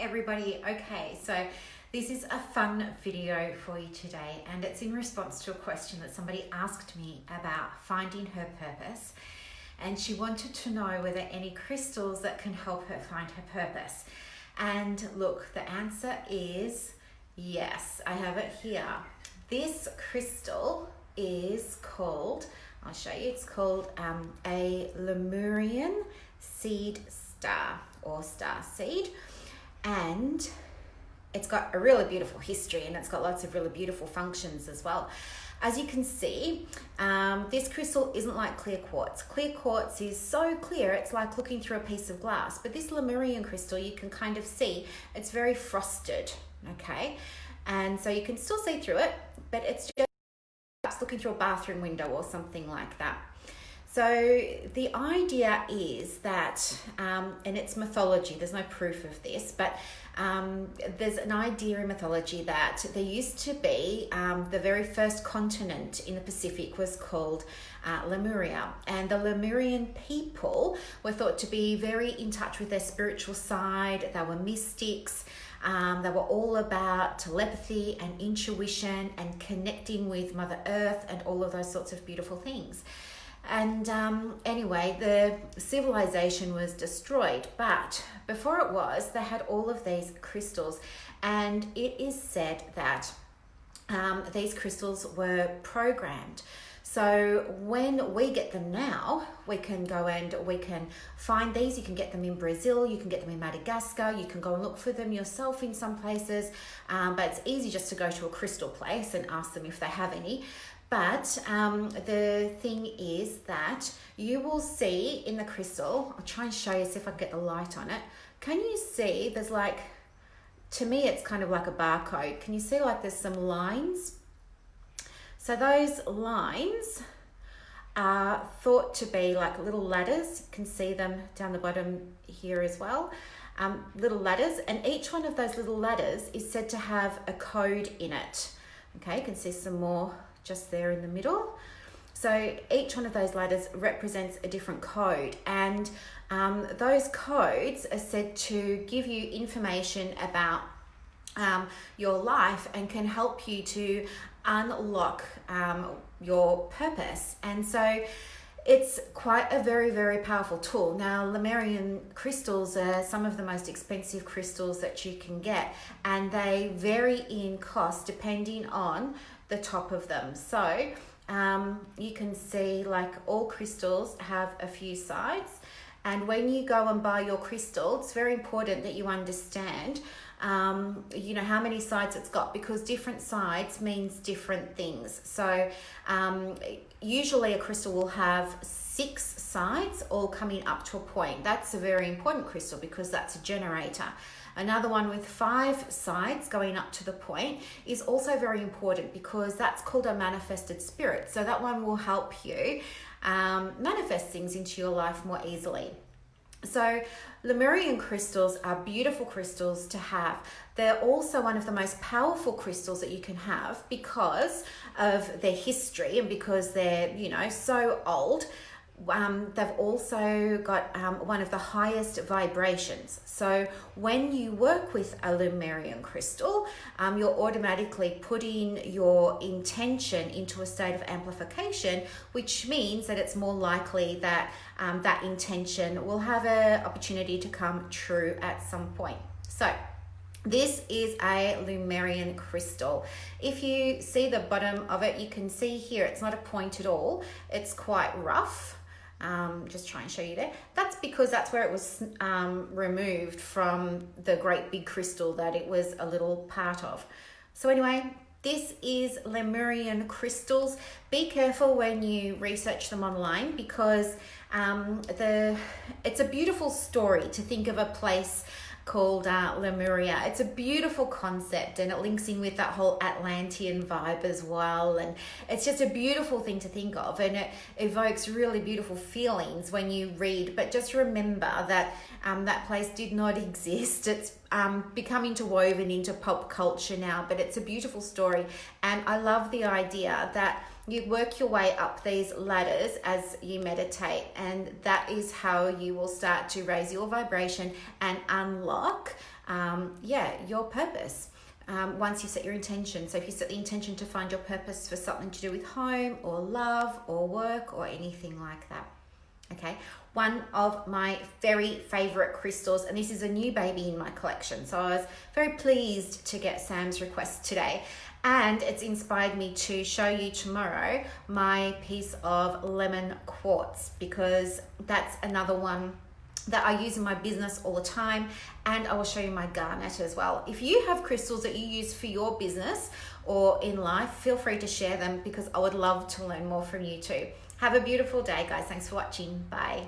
everybody. Okay, so this is a fun video for you today, and it's in response to a question that somebody asked me about finding her purpose, and she wanted to know were there any crystals that can help her find her purpose. And look, the answer is yes. I have it here. This crystal is called, I'll show you, it's called a Lemurian seed star or star seed, and it's got a really beautiful history, and it's got lots of really beautiful functions as well. As you can see, this crystal isn't like clear quartz. Clear quartz is so clear, it's like looking through a piece of glass. But this Lemurian crystal, you can kind of see, it's very frosted, okay? And so you can still see through it, but it's just looking through a bathroom window or something like that. So the idea is that, and it's mythology, there's no proof of this, but there's an idea in mythology that there used to be the very first continent in the Pacific was called Lemuria, and the Lemurian people were thought to be very in touch with their spiritual side. They were mystics. They were all about telepathy and intuition and connecting with Mother Earth and all of those sorts of beautiful things. And anyway, the civilization was destroyed, but before it was, they had all of these crystals, and it is said that these crystals were programmed. So when we get them now, we can go and we can find these. You can get them in Brazil, you can get them in Madagascar, you can go and look for them yourself in some places, but it's easy just to go to a crystal place and ask them if they have any. But the thing is that you will see in the crystal, I'll try and show you, see if I can get the light on it. Can you see there's like, to me it's kind of like a barcode. Can you see like there's some lines? So those lines are thought to be like little ladders. You can see them down the bottom here as well. Little ladders, and each one of those little ladders is said to have a code in it. Okay, you can see some more just there in the middle. So each one of those ladders represents a different code, and those codes are said to give you information about your life and can help you to unlock your purpose. And so it's quite a very, very powerful tool. Now, Lemurian crystals are some of the most expensive crystals that you can get, and they vary in cost depending on the top of them. So you can see like all crystals have a few sides, and when you go and buy your crystal, it's very important that you understand you know how many sides it's got, because different sides means different things. So usually a crystal will have 6 sides all coming up to a point. That's a very important crystal because that's a generator. Another one with 5 sides going up to the point is also very important because that's called a manifested spirit. So that one will help you manifest things into your life more easily. So Lemurian crystals are beautiful crystals to have. They're also one of the most powerful crystals that you can have because of their history and because they're, you know, so old. They've also got one of the highest vibrations. So when you work with a Lemurian crystal, you're automatically putting your intention into a state of amplification, which means that it's more likely that that intention will have an opportunity to come true at some point. So this is a Lemurian crystal. If you see the bottom of it, you can see here it's not a point at all. It's quite rough. Just try and show you there. That's because that's where it was removed from the great big crystal that it was a little part of. So anyway, this is Lemurian crystals. Be careful when you research them online because it's a beautiful story to think of a place called Lemuria. It's a beautiful concept, and it links in with that whole Atlantean vibe as well, and it's just a beautiful thing to think of, and it evokes really beautiful feelings when you read. But just remember that that place did not exist. It's become interwoven into pop culture now, but it's a beautiful story, and I love the idea that you work your way up these ladders as you meditate, and that is how you will start to raise your vibration and unlock your purpose. Once you set your intention. So if you set the intention to find your purpose for something to do with home or love or work or anything like that. Okay, one of my very favorite crystals, and this is a new baby in my collection. So I was very pleased to get Sam's request today, and it's inspired me to show you tomorrow my piece of lemon quartz, because that's another one that I use in my business all the time, and I will show you my garnet as well. If you have crystals that you use for your business or in life, feel free to share them, because I would love to learn more from you too. Have a beautiful day, guys. Thanks for watching. Bye.